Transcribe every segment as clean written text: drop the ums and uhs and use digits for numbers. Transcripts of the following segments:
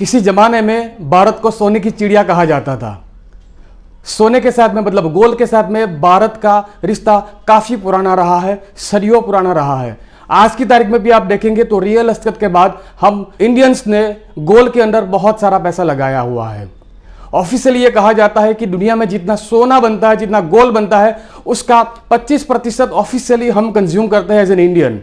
किसी जमाने में भारत को सोने की चिड़िया कहा जाता था। सोने के साथ में मतलब गोल्ड के साथ में भारत का रिश्ता काफी पुराना रहा है, सदियों पुराना रहा है। आज की तारीख में भी आप देखेंगे तो रियल एस्टेट के बाद हम इंडियंस ने गोल्ड के अंदर बहुत सारा पैसा लगाया हुआ है। ऑफिशियली ये कहा जाता है कि दुनिया में जितना सोना बनता है, जितना गोल्ड बनता है, उसका 25% ऑफिशियली हम कंज्यूम करते हैं as an Indian.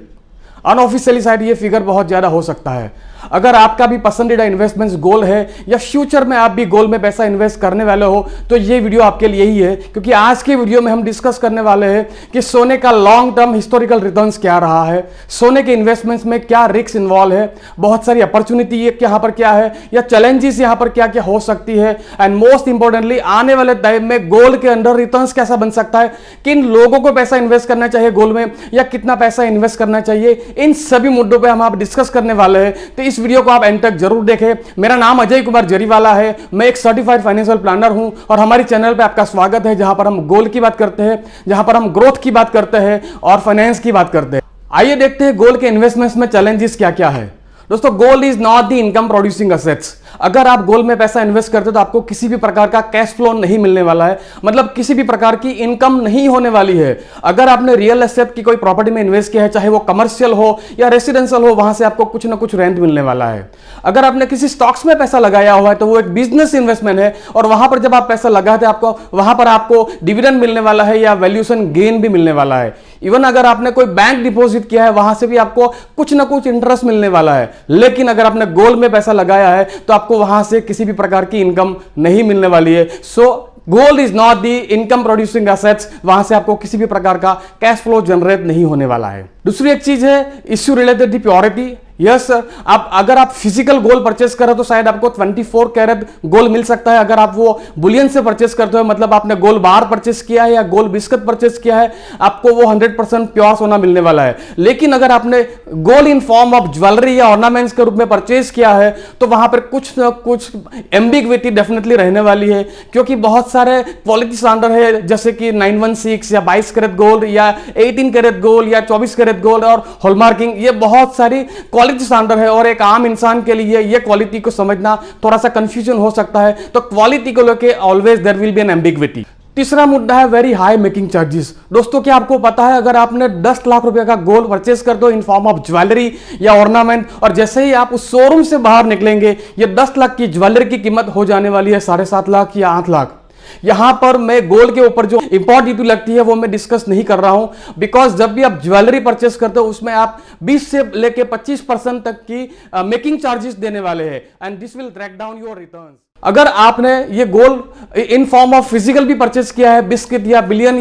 Unofficially side ये फिगर बहुत ज्यादा हो सकता है। अगर आपका भी पसंदीदा इन्वेस्टमेंट्स गोल्ड है या फ्यूचर में आप भी गोल्ड में पैसा इन्वेस्ट करने वाले हो तो ये वीडियो आपके लिए ही है, क्योंकि आज के वीडियो में हम डिस्कस करने वाले हैं कि सोने का लॉन्ग टर्म हिस्टोरिकल रिटर्न्स क्या रहा है, सोने के इन्वेस्टमेंट्स में क्या रिस्क इन्वॉल्व है, बहुत सारी अपॉर्चुनिटी यहाँ पर क्या है या चैलेंजेस यहाँ पर क्या क्या हो सकती है, एंड मोस्ट इंपॉर्टेंटली आने वाले टाइम में गोल्ड के अंदर रिटर्न्स कैसा बन सकता है, किन लोगों को पैसा इन्वेस्ट करना चाहिए गोल्ड में या कितना पैसा इन्वेस्ट करना चाहिए, इन सभी मुद्दों पर हम आप डिस्कस करने वाले हैं। तो इस वीडियो को आप एंड तक जरूर देखें। मेरा नाम अजय कुमार जरीवाला है, मैं एक सर्टिफाइड फाइनेंशियल प्लानर हूं और हमारी चैनल पे आपका स्वागत है, जहां पर हम गोल्ड की बात करते हैं, जहां पर हम ग्रोथ की बात करते हैं और फाइनेंस की बात करते हैं। आइए देखते हैं गोल्ड के इन्वेस्टमेंट्स में चैलेंजेस क्या क्या है। दोस्तों, gold is not the income producing assets. अगर आप गोल्ड में पैसा इन्वेस्ट करते हो तो आपको किसी भी प्रकार का कैश फ्लो नहीं मिलने वाला है, मतलब किसी भी प्रकार की इनकम नहीं होने वाली है। अगर आपने रियल एस्टेट की कोई प्रॉपर्टी में इन्वेस्ट किया है, चाहे वो कमर्शियल हो या रेसिडेंशियल हो, वहां से आपको कुछ ना कुछ रेंट मिलने वाला है। अगर आपने किसी स्टॉक्स में पैसा लगाया हुआ है तो वो एक बिजनेस इन्वेस्टमेंट है और वहां पर जब आप पैसा लगाते हैं आपको वहां पर आपको डिविडेंड मिलने वाला है या वैल्यूएशन गेन भी मिलने वाला है। इवन अगर आपने कोई बैंक डिपॉजिट किया है वहां से भी आपको कुछ ना कुछ इंटरेस्ट मिलने वाला है। लेकिन अगर आपने गोल्ड में पैसा लगाया है तो आपको वहां से किसी भी प्रकार की इनकम नहीं मिलने वाली है। So gold is not the income producing assets, वहां से आपको किसी भी प्रकार का कैश फ्लो जनरेट नहीं होने वाला है। दूसरी एक चीज है issue related the purity. Yes, अगर आप फिजिकल गोल्ड परचेस करो तो शायद आपको 24 कैरेट गोल्ड मिल सकता है। अगर आप वो बुलियन से परचेस करते हो, मतलब आपने गोल्ड बार परचेस किया है या गोल्ड बिस्किट परचेस किया है, आपको वो 100% प्योर सोना मिलने वाला है। लेकिन अगर आपने gold in form of jewellery या ऑर्नामेंट्स के रूप में परचेस किया है तो वहां पर कुछ ना कुछ एम्बिग्विटी डेफिनेटली रहने वाली है, क्योंकि बहुत सारे क्वालिटी स्टैंडर्ड है, जैसे कि 916 या 22 कैरेट गोल्ड या 18 कैरेट गोल्ड या 24 कैरेट गोल्ड और हॉलमार्किंग, ये बहुत सारी क्वालिटी स्टैंडर्ड है और एक आम इंसान के लिए ये क्वालिटी को समझना थोड़ा सा कंफ्यूजन हो सकता है। तो क्वालिटी को लेके always there will be an ambiguity. तीसरा मुद्दा है वेरी हाई मेकिंग चार्जेस। दोस्तों, क्या आपको पता है अगर आपने 10 लाख रुपए का गोल्ड परचेस कर दो इन फॉर्म ऑफ ज्वेलरी या ऑर्नामेंट, और जैसे ही आप उस शोरूम से बाहर निकलेंगे ये 10 लाख की ज्वेलरी की कीमत हो जाने वाली है 7.5 लाख या 8 लाख। यहां पर मैं गोल्ड के ऊपर जो इंपोर्ट ड्यूटी लगती है वो मैं डिस्कस नहीं कर रहा हूं, बिकॉज जब भी आप ज्वेलरी परचेस करते हो उसमें आप 20 से लेके 25% तक की मेकिंग चार्जेस देने वाले हैं, and this will drag down your returns. अगर आपने ये gold in form of physical भी परचेस किया है, बिस्किट या बिलियन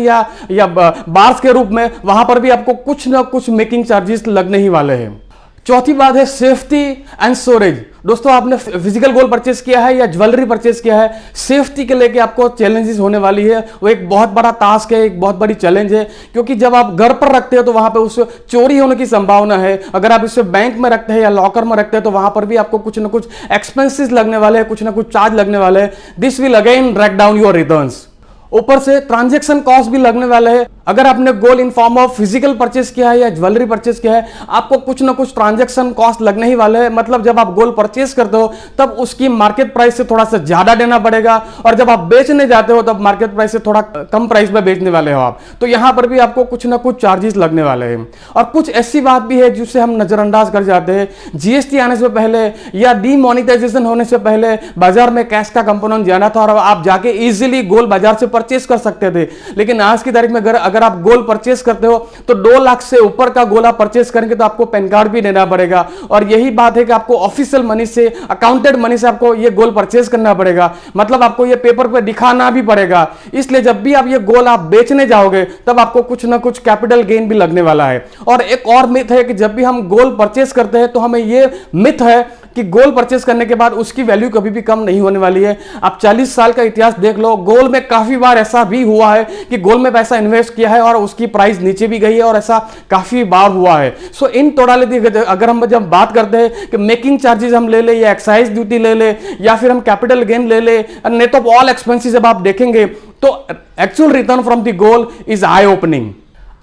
या बार्स के रूप में, वहां पर भी आपको कुछ ना कुछ मेकिंग चार्जेस लगने ही वाले हैं। चौथी बात है सेफ्टी एंड स्टोरेज। दोस्तों, आपने फिजिकल गोल्ड परचेस किया है या ज्वेलरी परचेस किया है, सेफ्टी के लेके आपको चैलेंजेस होने वाली है। वो एक बहुत बड़ा टास्क है, एक बहुत बड़ी चैलेंज है, क्योंकि जब आप घर पर रखते हो तो वहां पे उससे चोरी होने की संभावना है। अगर आप इसे बैंक में रखते हैं या लॉकर में रखते हैं तो वहां पर भी आपको कुछ ना कुछ एक्सपेंसेस लगने वाले हैं, कुछ ना कुछ चार्ज लगने वाले हैं। This will again drag down your returns. ऊपर से ट्रांजैक्शन कॉस्ट भी लगने वाले हैं। अगर आपने gold in form of physical purchase किया है या ज्वेलरी परचेस किया है, आपको कुछ ना कुछ ट्रांजैक्शन कॉस्ट लगने ही वाले हैं। मतलब जब आप गोल्ड परचेस करते हो तब उसकी मार्केट प्राइस से थोड़ा सा ज्यादा देना पड़ेगा, और जब आप बेचने जाते हो तब मार्केट प्राइस से थोड़ा कम प्राइस में बेचने वाले हो आप, तो यहां पर भी आपको कुछ ना कुछ चार्जेस लगने वाले हैं। और कुछ ऐसी बात भी है जिसे हम नजरअंदाज कर जाते हैं। जीएसटी आने से पहले या डीमोनेटाइजेशन होने से पहले बाजार में कैश का कंपोनेंट जाना था और आप जाके इजीली गोल्ड बाजार से परचेस कर सकते थे। लेकिन आज की तारीख में अगर आप गोल्ड परचेस करते हो तो 2 लाख से ऊपर का गोल्ड आप परचेस करेंगे तो आपको पैन कार्ड भी देना पड़ेगा, और यही बात है कि आपको ऑफिशियल मनी से, अकाउंटेड मनी से आपको ये गोल्ड परचेस करना पड़ेगा, मतलब आपको ये पेपर पे दिखाना भी पड़ेगा। इसलिए जब भी आप ये गोल्ड आप बेचने जाओगे तब आपको कुछ ना कुछ कैपिटल गेन भी लगने वाला है। और एक और मिथ है कि जब भी हम गोल्ड परचेस करते हैं तो हमें ये मिथ है कि गोल्ड परचेस करने के बाद उसकी वैल्यू कभी भी कम नहीं होने वाली है। आप 40 साल का इतिहास देख लो, गोल्ड में काफी बार ऐसा भी हुआ है कि गोल्ड में पैसा इन्वेस्ट किया है और उसकी प्राइस नीचे भी गई है, और ऐसा काफी बार हुआ है। सो इन टोटालिटी अगर हम जब बात करते हैं कि मेकिंग चार्जेस हम ले ले या एक्साइज ड्यूटी ले ले या फिर हम कैपिटल गेन ले ले, नेट ऑफ ऑल एक्सपेंसेस जब आप देखेंगे तो actual return from the gold is I opening.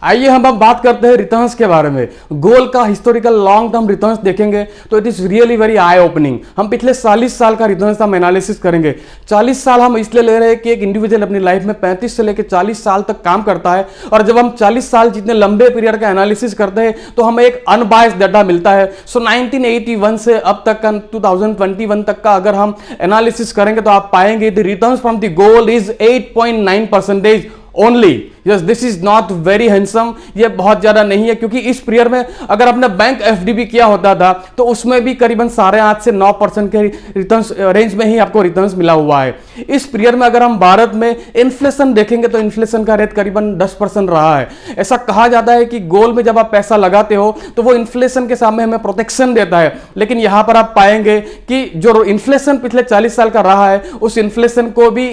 आइए हम अब बात करते हैं रिटर्न्स के बारे में। गोल्ड का हिस्टोरिकल लॉन्ग टर्म रिटर्न्स देखेंगे तो it is really very I opening. हम पिछले 40 साल का रिटर्न्स हम एनालिसिस करेंगे। 40 साल हम इसलिए ले रहे हैं कि एक इंडिविजुअल अपनी लाइफ में 35 से लेकर 40 साल तक काम करता है, और जब हम 40 साल जितने लंबे पीरियड का एनालिसिस करते हैं तो हमें एक अनबायस्ड डाटा मिलता है। सो 1981 से अब तक का 2021 तक का अगर हम एनालिसिस करेंगे तो आप पाएंगे the returns from the gold is 8.9% only. Yes, this is not very handsome, ये बहुत ज्यादा नहीं है, क्योंकि इस पीरियड में अगर आपने बैंक एफडी भी किया होता था तो उसमें भी करीबन 8.5 से 9% के रिटर्न्स रेंज में ही आपको रिटर्न्स मिला हुआ है। इस पीरियड में अगर हम भारत में इन्फ्लेशन देखेंगे तो इन्फ्लेशन का रेट करीबन 10% रहा है। ऐसा कहा जाता है कि गोल्ड में जब आप पैसा लगाते हो तो वो इन्फ्लेशन के सामने हमें प्रोटेक्शन देता है, लेकिन यहां पर आप पाएंगे कि जो इन्फ्लेशन पिछले 40 साल का रहा है उस इन्फ्लेशन को भी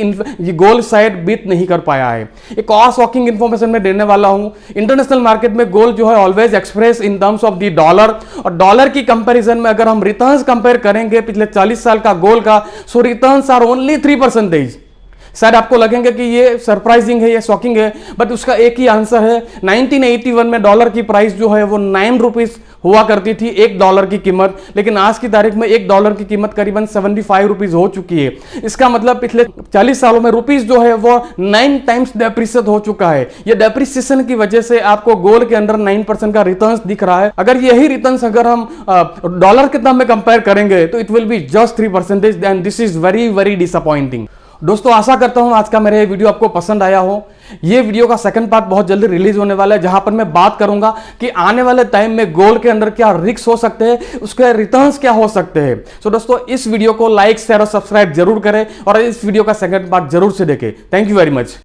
गोल्ड शायद बीट नहीं कर पाया है। एक और शॉकिंग इंफॉर्मेशन में देने वाला हूं। इंटरनेशनल मार्केट में गोल्ड जो है always express in terms of the dollar, और डॉलर की कंपैरिजन में अगर हम रिटर्न्स कंपेयर करेंगे पिछले 40 साल का गोल्ड का, सो रिटर्न्स आर ओनली 3%। शायद आपको लगेंगे कि ये सरप्राइजिंग है, ये शॉकिंग है, बट उसका एक ही आंसर है। 1981 में डॉलर की प्राइस जो है वो 9 रुपीज हुआ करती थी, $1 की कीमत, लेकिन आज की तारीख में $1 की कीमत करीबन 75 रुपीज हो चुकी है। इसका मतलब पिछले 40 सालों में रुपीज जो है वो 9 टाइम्स डेप्रिसिएट हो चुका है। ये डेप्रिसिएशन की वजह से आपको गोल्ड के अंदर 9% का रिटर्न्स दिख रहा है। अगर यही रिटर्न्स अगर हम डॉलर के टर्म में कंपेयर करेंगे तो it will be just 3%, and this is very very disappointing. दोस्तों, आशा करता हूं आज का मेरा ये वीडियो आपको पसंद आया हो। ये वीडियो का सेकंड पार्ट बहुत जल्दी रिलीज होने वाला है, जहां पर मैं बात करूंगा कि आने वाले टाइम में गोल्ड के अंदर क्या रिस्क हो सकते हैं, उसके रिटर्न्स क्या हो सकते हैं। सो दोस्तों, इस वीडियो को लाइक शेयर और सब्सक्राइब जरूर करें और इस वीडियो का सेकंड पार्ट जरूर से देखें। Thank you very much.